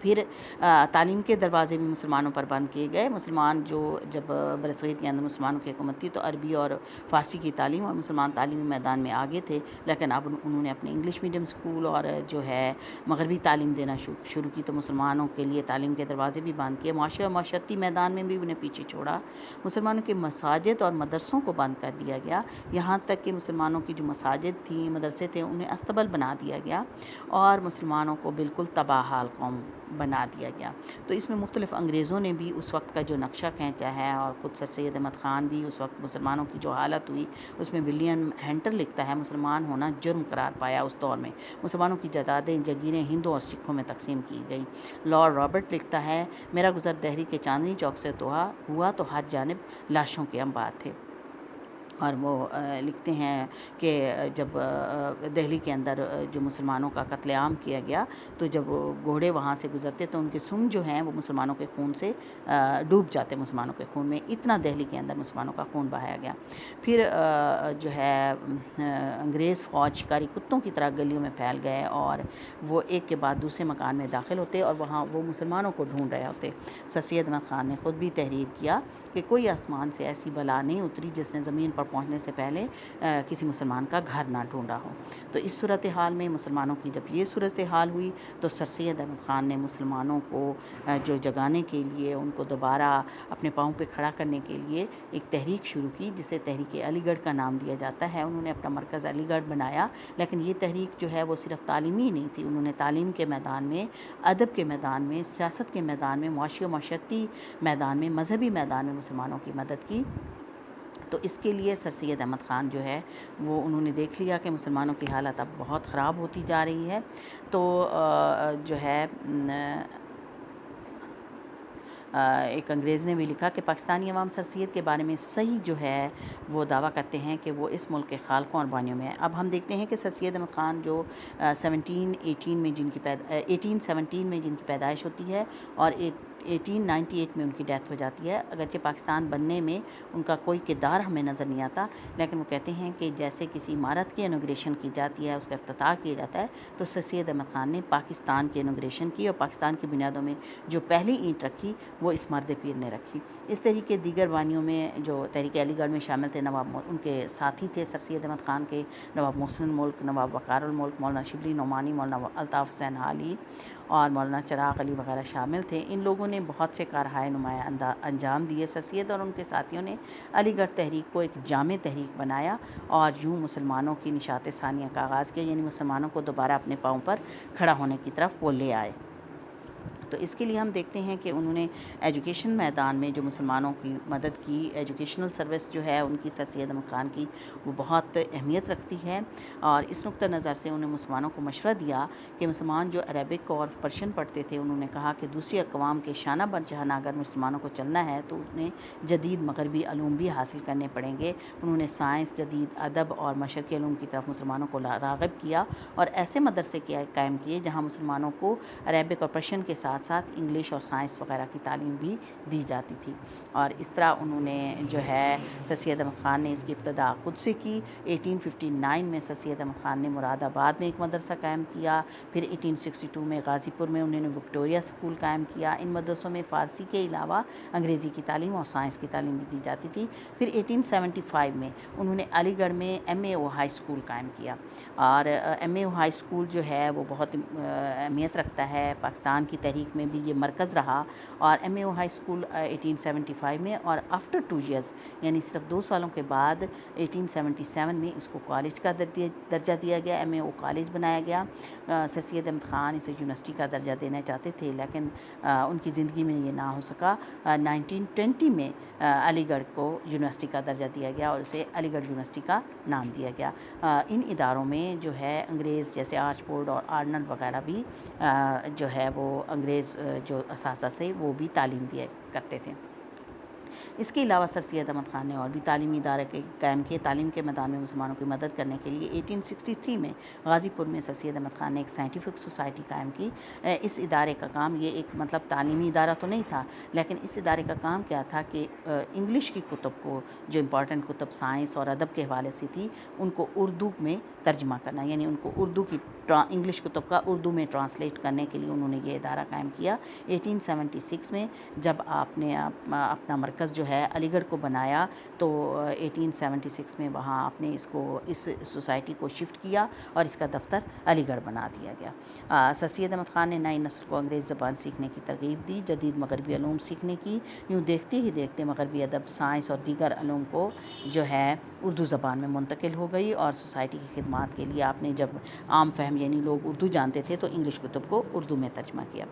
پھر تعلیم کے دروازے بھی مسلمانوں پر بند کیے گئے. مسلمان جو جب برصغیر کے اندر مسلمانوں کی حکومت تھی تو عربی اور فارسی کی تعلیم اور مسلمان تعلیمی میدان میں آگے تھے، لیکن اب انہوں نے اپنے انگلش میڈیم اسکول اور جو ہے مغربی تعلیم دینا شروع کی، تو مسلمانوں کے لیے تعلیم کے دروازے بھی بند کیے. معاشی اور معاشرتی میدان میں بھی انہیں پیچھے چھوڑا. مسلمانوں کے مساجد اور مدرسوں کو بند کر دیا گیا، یہاں تک کہ مسلمانوں کی جو مساجد تھیں، مدرسے تھے، انہیں استبل بنا دیا گیا اور مسلمانوں کو بالکل تباہ حال قوم بنا دیا گیا. تو اس میں مختلف انگریزوں نے بھی اس وقت کا جو نقشہ کھینچا ہے، اور خود سر سید احمد خان بھی اس وقت مسلمانوں کی جو حالت ہوئی، اس میں ولیم ہنٹر لکھتا ہے مسلمان ہونا جرم قرار پایا. اس دور میں مسلمانوں کی جائیدادیں جگیریں ہندوؤں اور سکھوں میں تقسیم کی گئی. لارڈ رابرٹ لکھتا ہے میرا گزر دہلی کے چاندنی چوک سے ہوا تو ہر جانب لاشوں کے انبار تھے. اور وہ لکھتے ہیں کہ جب دہلی کے اندر جو مسلمانوں کا قتل عام کیا گیا، تو جب گھوڑے وہاں سے گزرتے تو ان کے سونگ جو ہیں وہ مسلمانوں کے خون سے ڈوب جاتے، مسلمانوں کے خون میں، اتنا دہلی کے اندر مسلمانوں کا خون بہایا گیا. پھر جو ہے انگریز فوج شکاری کتوں کی طرح گلیوں میں پھیل گئے، اور وہ ایک کے بعد دوسرے مکان میں داخل ہوتے اور وہاں وہ مسلمانوں کو ڈھونڈ رہے ہوتے. سر سید احمد خان نے خود بھی تحریر کیا کہ کوئی آسمان سے ایسی بلا نہیں اتری جس نے زمین پر پہنچنے سے پہلے کسی مسلمان کا گھر نہ ڈھونڈا ہو. تو اس صورتحال میں مسلمانوں کی جب یہ صورتحال ہوئی تو سر سید احمد خان نے مسلمانوں کو جو جگانے کے لیے، ان کو دوبارہ اپنے پاؤں پہ کھڑا کرنے کے لیے ایک تحریک شروع کی جسے تحریک علی گڑھ کا نام دیا جاتا ہے. انہوں نے اپنا مرکز علی گڑھ بنایا، لیکن یہ تحریک جو ہے وہ صرف تعلیمی نہیں تھی. انہوں نے تعلیم کے میدان میں، ادب کے میدان میں، سیاست کے میدان میں، معاشی و معاشرتی میدان میں، مذہبی میدان میں مسلمانوں کی مدد کی. تو اس کے لیے سر سید احمد خان جو ہے وہ انہوں نے دیکھ لیا کہ مسلمانوں کی حالت اب بہت خراب ہوتی جا رہی ہے، تو جو ہے ایک انگریز نے بھی لکھا کہ پاکستانی عوام سر سید کے بارے میں صحیح جو ہے وہ دعویٰ کرتے ہیں کہ وہ اس ملک کے خالقوں اور بانیوں میں ہے. اب ہم دیکھتے ہیں کہ سر سید احمد خان جو 1817 میں جن کی پیدائش ہوتی ہے اور 1898 میں ان کی ڈیتھ ہو جاتی ہے. اگرچہ پاکستان بننے میں ان کا کوئی کردار ہمیں نظر نہیں آتا، لیکن وہ کہتے ہیں کہ جیسے کسی عمارت کی انوگریشن کی جاتی ہے، اس کا افتتاح کیا جاتا ہے، تو سر سید احمد خان نے پاکستان کی انوگریشن کی، اور پاکستان کی بنیادوں میں جو پہلی اینٹ رکھی وہ اس مرد پیر نے رکھی. اس طریقے دیگر بانیوں میں جو تحریک علی گڑھ میں شامل تھے، ان کے ساتھی تھے سر سید احمد خان کے نواب محسن الملک، نواب وقار الملک، مولانا شبلی نعمانی، مولانا الطاف حسین حالی اور مولانا چراغ علی وغیرہ شامل تھے. ان لوگوں نے بہت سے کارہائے نمایاں انجام دیے. سر سید اور ان کے ساتھیوں نے علی گڑھ تحریک کو ایک جامع تحریک بنایا اور یوں مسلمانوں کی نشاط ثانیہ کا آغاز کیا، یعنی مسلمانوں کو دوبارہ اپنے پاؤں پر کھڑا ہونے کی طرف وہ لے آئے. تو اس کے لیے ہم دیکھتے ہیں کہ انہوں نے ایجوکیشن میدان میں جو مسلمانوں کی مدد کی، ایجوکیشنل سروس جو ہے ان کی سر سید احمد خان کی وہ بہت اہمیت رکھتی ہے. اور اس نقطہ نظر سے انہیں مسلمانوں کو مشورہ دیا کہ مسلمان جو عربک اور پرشین پڑھتے تھے، انہوں نے کہا کہ دوسری اقوام کے شانہ بہ شانہ اگر مسلمانوں کو چلنا ہے تو انہیں جدید مغربی علوم بھی حاصل کرنے پڑیں گے. انہوں نے سائنس، جدید ادب اور مشرقی علوم کی طرف مسلمانوں کو راغب کیا اور ایسے مدرسے قائم کیے جہاں مسلمانوں کو عربک اور پرشین کے ساتھ ساتھ انگلش اور سائنس وغیرہ کی تعلیم بھی دی جاتی تھی. اور اس طرح انہوں نے جو ہے سر سید احمد خان نے اس کی ابتدا خود سے کی. 1859 میں سر سید احمد خان نے مراد آباد میں ایک مدرسہ قائم کیا. پھر 1862 میں غازی پور میں انہوں نے وکٹوریہ اسکول قائم کیا. ان مدرسوں میں فارسی کے علاوہ انگریزی کی تعلیم اور سائنس کی تعلیم بھی دی جاتی تھی. پھر 1875 میں انہوں نے علی گڑھ میں ایم اے او ہائی اسکول قائم کیا، اور ایم اے او ہائی اسکول جو ہے وہ بہت اہمیت رکھتا ہے پاکستان کی تحریک میں بھی، یہ مرکز رہا. اور ایم اے او ہائی اسکول 1875 میں، اور آفٹر 2 ایئرس یعنی صرف 2 سالوں کے بعد 1877 میں اس کو کالج کا درجہ دیا گیا، ایم اے او کالج بنایا گیا. سر سید احمد خان اسے یونیورسٹی کا درجہ دینا چاہتے تھے، لیکن ان کی زندگی میں یہ نہ ہو سکا. 1920 میں علی گڑھ کو یونیورسٹی کا درجہ دیا گیا اور اسے علی گڑھ یونیورسٹی کا نام دیا گیا. ان اداروں میں جو ہے انگریز جیسے آرچ بورڈ اور آرنلڈ وغیرہ بھی جو ہے وہ انگریز جو اساتذہ سے وہ بھی تعلیم دیا کرتے تھے. اس کے علاوہ سر سید احمد خان نے اور بھی تعلیمی ادارے قائم کیے. تعلیم کے میدان میں مسلمانوں کی مدد کرنے کے لیے 1863 میں غازی پور میں سر سید احمد خان نے ایک سائنٹیفک سوسائٹی قائم کی. اس ادارے کا کام یہ ایک مطلب تعلیمی ادارہ تو نہیں تھا، لیکن اس ادارے کا کام کیا تھا کہ انگلش کی کتب کو، جو امپورٹنٹ کتب سائنس اور ادب کے حوالے سے تھی، ان کو اردو میں ترجمہ کرنا، یعنی ان کو اردو کی انگلش کتب کا اردو میں ٹرانسلیٹ کرنے کے لیے انہوں نے یہ ادارہ قائم کیا. 1876 میں جب آپ نے اپنا مرکز جو ہے علی گڑھ کو بنایا تو 1876 میں وہاں آپ نے اس سوسائٹی کو شفٹ کیا اور اس کا دفتر علی گڑھ بنا دیا گیا. سر سید احمد خان نے نئی نسل کو انگریز زبان سیکھنے کی ترغیب دی، جدید مغربی علوم سیکھنے کی. یوں دیکھتے ہی دیکھتے مغربی ادب، سائنس اور دیگر علوم کو جو ہے اردو زبان میں منتقل ہو گئی، اور سوسائٹی کی خدمات کے لیے آپ نے جب عام فہم یعنی لوگ اردو جانتے تھے تو انگلش کتب کو اردو میں ترجمہ کیا.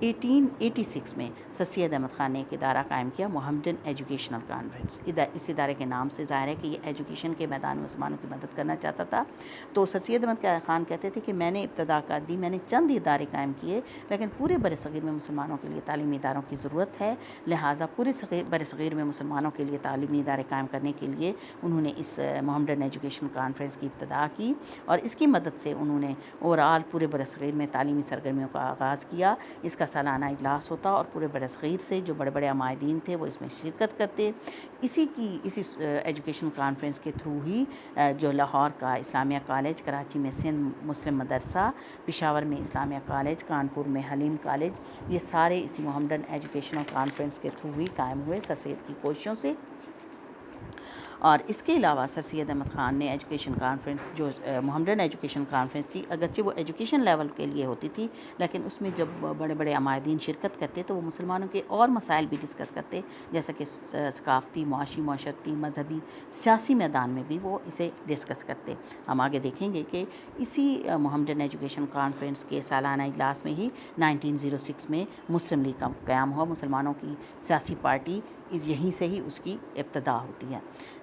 1886 میں سر سید احمد خان نے ایک ادارہ قائم کیا، محمدن ایجوکیشنل کانفرنس. اس ادارے کے نام سے ظاہر ہے کہ یہ ایجوکیشن کے میدان میں مسلمانوں کی مدد کرنا چاہتا تھا. تو سر سید احمد خان کہتے تھے کہ میں نے ابتدا کر دی، میں نے چند ادارے قائم کیے، لیکن پورے برصغیر میں مسلمانوں کے لیے تعلیمی اداروں کی ضرورت ہے، لہٰذا پورے برصغیر میں مسلمانوں کے لیے تعلیمی ادارے قائم کرنے کے لیے انہوں نے اس محمدن ایجوکیشن کانفرنس کی ابتدا کی، اور اس کی مدد سے انہوں نے اوورآل پورے برصغیر میں تعلیمی سرگرمیوں کا آغاز کیا. اس کا سالانہ اجلاس ہوتا اور پورے برصغیر سے جو بڑے بڑے عمائدین تھے وہ اس میں شرکت کرتے. اسی ایجوکیشن کانفرنس کے تھرو ہی جو لاہور کا اسلامیہ کالج، کراچی میں سندھ مسلم مدرسہ، پشاور میں اسلامیہ کالج، کانپور میں حلیم کالج، یہ سارے اسی محمدن ایجوکیشنل کانفرنس کے تھرو ہی قائم ہوئے سر سید کی کوششوں سے. اور اس کے علاوہ سر سید احمد خان نے ایجوکیشن کانفرنس، جو محمدن ایجوکیشن کانفرنس تھی، اگرچہ وہ ایجوکیشن لیول کے لیے ہوتی تھی، لیکن اس میں جب بڑے بڑے عمائدین شرکت کرتے تو وہ مسلمانوں کے اور مسائل بھی ڈسکس کرتے، جیسا کہ ثقافتی، معاشی، معاشرتی، مذہبی، سیاسی میدان میں بھی وہ اسے ڈسکس کرتے. ہم آگے دیکھیں گے کہ اسی محمدن ایجوکیشن کانفرنس کے سالانہ اجلاس میں ہی 1906 میں مسلم لیگ کا قیام ہوا. مسلمانوں کی سیاسی پارٹی یہیں سے ہی اس کی ابتدا ہوتی ہے.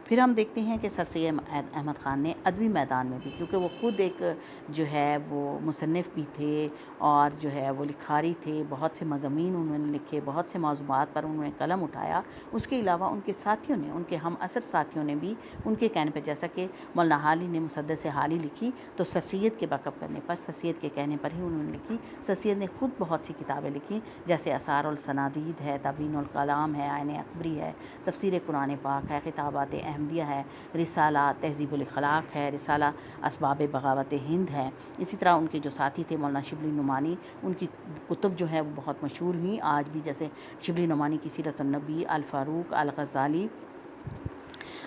پھر ہم دیکھتے ہیں کہ سر سید احمد خان نے ادبی میدان میں بھی، کیونکہ وہ خود ایک جو ہے وہ مصنف بھی تھے اور جو ہے وہ لکھاری تھے، بہت سے مضامین انہوں نے لکھے، بہت سے موضوعات پر انہوں نے قلم اٹھایا. اس کے علاوہ ان کے ساتھیوں نے، ان کے ہم عصر ساتھیوں نے بھی ان کے کہنے پر، جیسا کہ مولانا حالی نے مسدس حالی لکھی تو سر سید کے بیک اپ کرنے پر، سر سید کے کہنے پر ہی انہوں نے لکھی. سر سید نے خود بہت سی کتابیں لکھی، جیسے اسرار الصنادید ہے، تبیین الکلام ہے، عین اکبری ہے، تفسیر قرآن پاک ہے، خطابات احمدیہ ہے، رسالہ تہذیب الاخلاق ہے، رسالہ اسباب بغاوت ہند ہے. اسی طرح ان کے جو ساتھی تھے مولانا شبلی نعمانی، ان کی کتب جو ہے وہ بہت مشہور ہوئیں آج بھی، جیسے شبلی نعمانی کی سیرت النبی، الفاروق، الغزالی،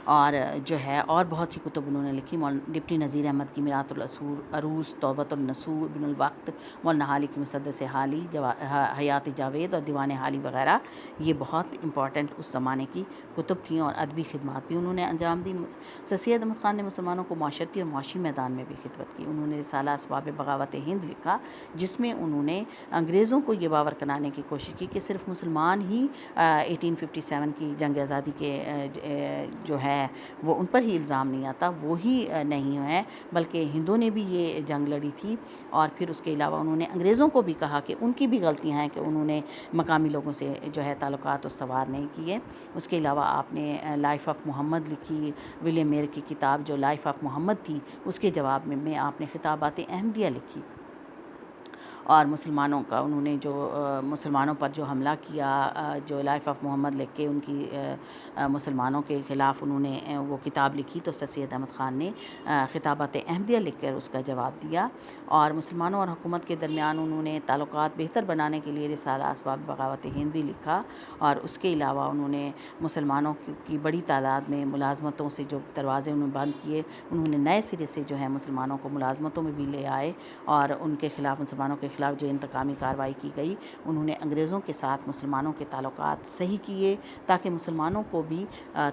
اور جو ہے اور بہت سی کتب انہوں نے لکھی. ڈپٹی نذیر احمد کی میرات العروس، توبۃ النصوح، ابن الوقت، مولانا حالی کی مسدس حالی، حیات جاوید اور دیوان حالی وغیرہ، یہ بہت امپورٹنٹ اس زمانے کی کتب تھیں، اور ادبی خدمات بھی انہوں نے انجام دی. سر سید احمد خان نے مسلمانوں کو معاشرتی اور معاشی میدان میں بھی خدمت کی. انہوں نے رسالہ اسباب بغاوت ہند لکھا، جس میں انہوں نے انگریزوں کو یہ باور کرانے کی کوشش کی کہ صرف مسلمان ہی 1857 کی جنگ آزادی کے جو ہے وہ ان پر ہی الزام نہیں آتا، وہ ہی نہیں ہے، بلکہ ہندوؤں نے بھی یہ جنگ لڑی تھی. اور پھر اس کے علاوہ انہوں نے انگریزوں کو بھی کہا کہ ان کی بھی غلطیاں ہیں کہ انہوں نے مقامی لوگوں سے جو ہے تعلقات استوار نہیں کیے. اس کے علاوہ آپ نے لائف آف محمد لکھی، ولیم میر کی کتاب جو لائف آف محمد تھی، اس کے جواب میں آپ نے خطابات احمدیہ لکھی. اور مسلمانوں کا انہوں نے جو مسلمانوں پر جو حملہ کیا، جو لائف آف محمد لکھ کے ان کی مسلمانوں کے خلاف انہوں نے وہ کتاب لکھی، تو سر سید احمد خان نے خطابات احمدیہ لکھ کر اس کا جواب دیا. اور مسلمانوں اور حکومت کے درمیان انہوں نے تعلقات بہتر بنانے کے لیے رسالہ اسباب بغاوت ہند بھی لکھا. اور اس کے علاوہ انہوں نے مسلمانوں کی بڑی تعداد میں ملازمتوں سے جو دروازے انہوں نے بند کیے، انہوں نے نئے سرے سے جو ہے مسلمانوں کو ملازمتوں میں بھی لے آئے، اور ان کے خلاف، مسلمانوں کے خلاف جو انتقامی کارروائی کی گئی، انہوں نے انگریزوں کے ساتھ مسلمانوں کے تعلقات صحیح کیے تاکہ مسلمانوں کو بھی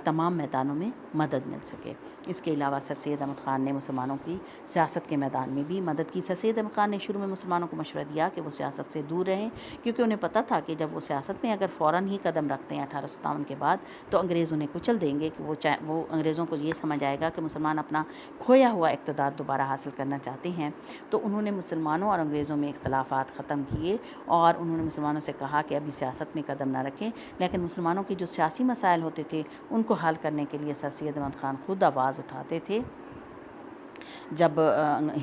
تمام میدانوں میں مدد مل سکے. اس کے علاوہ سر سید احمد خان نے مسلمانوں کی سیاست کے میدان میں بھی مدد کی. سر سید احمد خان نے شروع میں مسلمانوں کو مشورہ دیا کہ وہ سیاست سے دور رہیں، کیونکہ انہیں پتہ تھا کہ جب وہ سیاست میں اگر فوراً ہی قدم رکھتے ہیں 1857 کے بعد تو انگریز انہیں کچل دیں گے، کہ وہ انگریزوں کو یہ سمجھ آئے گا کہ مسلمان اپنا کھویا ہوا اقتدار دوبارہ حاصل کرنا چاہتے ہیں. تو انہوں نے مسلمانوں اور انگریزوں میں اختلافات ختم کیے اور انہوں نے مسلمانوں سے کہا کہ ابھی سیاست میں قدم نہ رکھیں، لیکن مسلمانوں کے جو سیاسی مسائل ہوتے تھے ان کو حل کرنے کے لیے سر سید احمد خان خود آواز اٹھاتے تھے۔ جب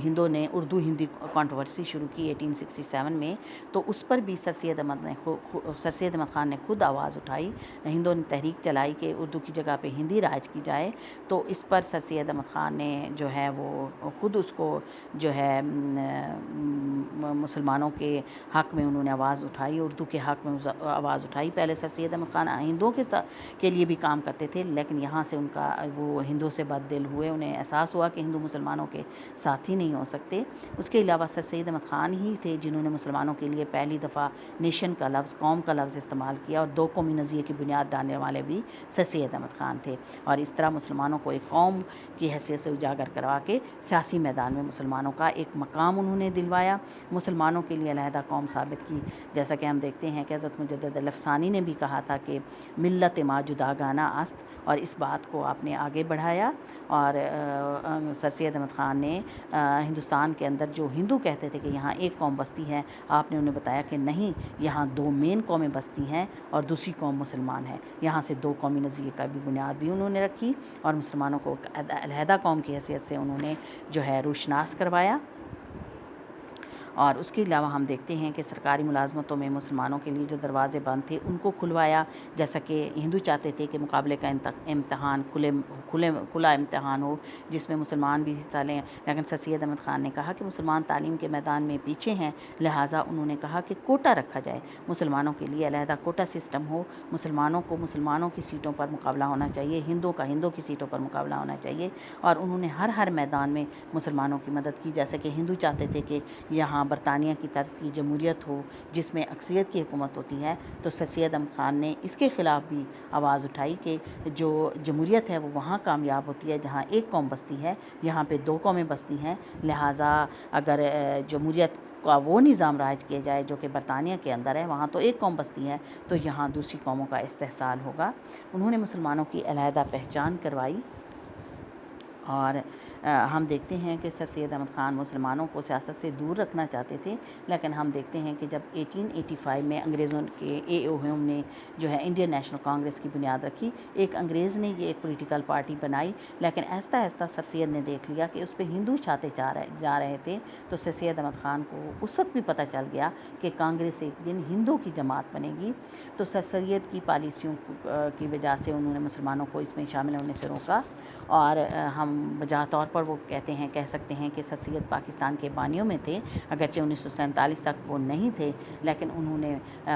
ہندوں نے اردو ہندی کانٹروورسی شروع کی 1867 میں، تو اس پر بھی سر سید احمد خان نے خود آواز اٹھائی، ہندوں نے تحریک چلائی کہ اردو کی جگہ پہ ہندی رائج کی جائے، تو اس پر سر سید احمد خان نے جو ہے وہ خود اس کو جو ہے مسلمانوں کے حق میں انہوں نے آواز اٹھائی، اردو کے حق میں آواز اٹھائی۔ پہلے سر سید احمد خان ہندوؤں کے لیے بھی کام کرتے تھے، لیکن یہاں سے ان کا وہ ہندوؤں سے بد دل ہوئے، انہیں احساس ہوا کہ ہندو مسلمانوں کے ساتھی نہیں ہو سکتے۔ اس کے علاوہ سر سید احمد خان ہی تھے جنہوں نے مسلمانوں کے لیے پہلی دفعہ نیشن کا لفظ، قوم کا لفظ استعمال کیا، اور دو قومی نظریے کی بنیاد ڈالنے والے بھی سر سید احمد خان تھے، اور اس طرح مسلمانوں کو ایک قوم کی حیثیت سے اجاگر کروا کے سیاسی میدان میں مسلمانوں کا ایک مقام انہوں نے دلوایا، مسلمانوں کے لیے علیحدہ قوم ثابت کی۔ جیسا کہ ہم دیکھتے ہیں کہ حضرت مجدد الافسانی نے بھی کہا تھا کہ ملت ما جداگانہ است، اور اس بات کو آپ نے آگے بڑھایا، اور سر سید احمد خان نے ہندوستان کے اندر جو ہندو کہتے تھے کہ یہاں ایک قوم بستی ہے، آپ نے انہیں بتایا کہ نہیں، یہاں دو مین قومیں بستی ہیں اور دوسری قوم مسلمان ہے۔ یہاں سے دو قومی نظریے کا بھی بنیاد بھی انہوں نے رکھی، اور مسلمانوں کو علیحدہ قوم کی حیثیت سے انہوں نے جو ہے روشناس کروایا۔ اور اس کے علاوہ ہم دیکھتے ہیں کہ سرکاری ملازمتوں میں مسلمانوں کے لیے جو دروازے بند تھے ان کو کھلوایا، جیسا کہ ہندو چاہتے تھے کہ مقابلے کا امتحان کھلا امتحان ہو جس میں مسلمان بھی حصہ لیں، لیکن سر سید احمد خان نے کہا کہ مسلمان تعلیم کے میدان میں پیچھے ہیں، لہٰذا انہوں نے کہا کہ کوٹا رکھا جائے، مسلمانوں کے لیے علیحدہ کوٹا سسٹم ہو، مسلمانوں کی سیٹوں پر مقابلہ ہونا چاہیے، ہندوں کی سیٹوں پر مقابلہ ہونا چاہیے، اور انہوں نے ہر میدان میں مسلمانوں کی مدد کی۔ جیسے کہ ہندو چاہتے تھے کہ یہاں برطانیہ کی طرز کی جمہوریت ہو جس میں اکثریت کی حکومت ہوتی ہے، تو سر سید احمد خان نے اس کے خلاف بھی آواز اٹھائی کہ جو جمہوریت ہے وہ وہاں کامیاب ہوتی ہے جہاں ایک قوم بستی ہے، یہاں پہ دو قومیں بستی ہیں، لہٰذا اگر جمہوریت کا وہ نظام رائج کیا جائے جو کہ برطانیہ کے اندر ہے، وہاں تو ایک قوم بستی ہے، تو یہاں دوسری قوموں کا استحصال ہوگا۔ انہوں نے مسلمانوں کی علیحدہ پہچان کروائی، اور ہم دیکھتے ہیں کہ سر سید احمد خان مسلمانوں کو سیاست سے دور رکھنا چاہتے تھے، لیکن ہم دیکھتے ہیں کہ جب 1885 میں انگریزوں کے A.O. ہیوم نے جو ہے انڈین نیشنل کانگریس کی بنیاد رکھی، ایک انگریز نے یہ ایک پولیٹیکل پارٹی بنائی، لیکن آہستہ آہستہ سر سید نے دیکھ لیا کہ اس پہ ہندو چھاتے جا رہے تھے، تو سر سید احمد خان کو اس وقت بھی پتہ چل گیا کہ کانگریس ایک دن ہندو کی جماعت بنے گی، تو سر سید کی پالیسیوں کی وجہ سے انہوں نے مسلمانوں کو اس میں شامل ہونے سے روکا، اور ہم بجا طور پر وہ کہہ سکتے ہیں کہ سر سید پاکستان کے بانیوں میں تھے، اگرچہ 1947 تک وہ نہیں تھے، لیکن انہوں نے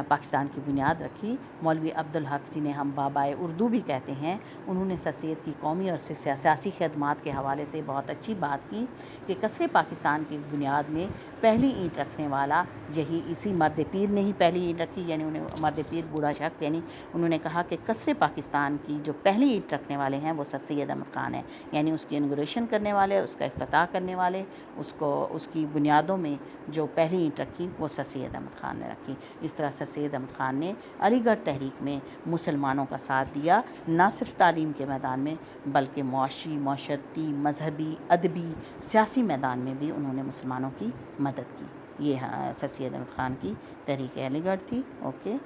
پاکستان کی بنیاد رکھی۔ مولوی عبدالحق جنہیں ہم بابائے اردو بھی کہتے ہیں، انہوں نے سر سید کی قومی اور سیاسی خدمات کے حوالے سے بہت اچھی بات کی کہ قصر پاکستان کی بنیاد میں پہلی اینٹ رکھنے والا اسی مرد پیر نے ہی پہلی اینٹ رکھی، یعنی انہیں مرد پیر بوڑھا شخص، یعنی انہوں نے کہا کہ قصر پاکستان کی جو پہلی اینٹ رکھنے والے ہیں وہ سر سید احمد خان ہیں، یعنی اس کی انوگریشن کرنے والے، اس کا افتتاح کرنے والے، اس کی بنیادوں میں جو پہلی اینٹ رکھی وہ سر سید احمد خان نے رکھی۔ اس طرح سر سید احمد خان نے علی گڑھ تحریک میں مسلمانوں کا ساتھ دیا، نہ صرف تعلیم کے میدان میں بلکہ معاشی، معاشرتی، مذہبی، ادبی، سیاسی میدان میں بھی انہوں نے مسلمانوں کی مدد کی۔ یہ سر سید احمد خان کی تحریک علی گڑھ تھی۔ اوکے۔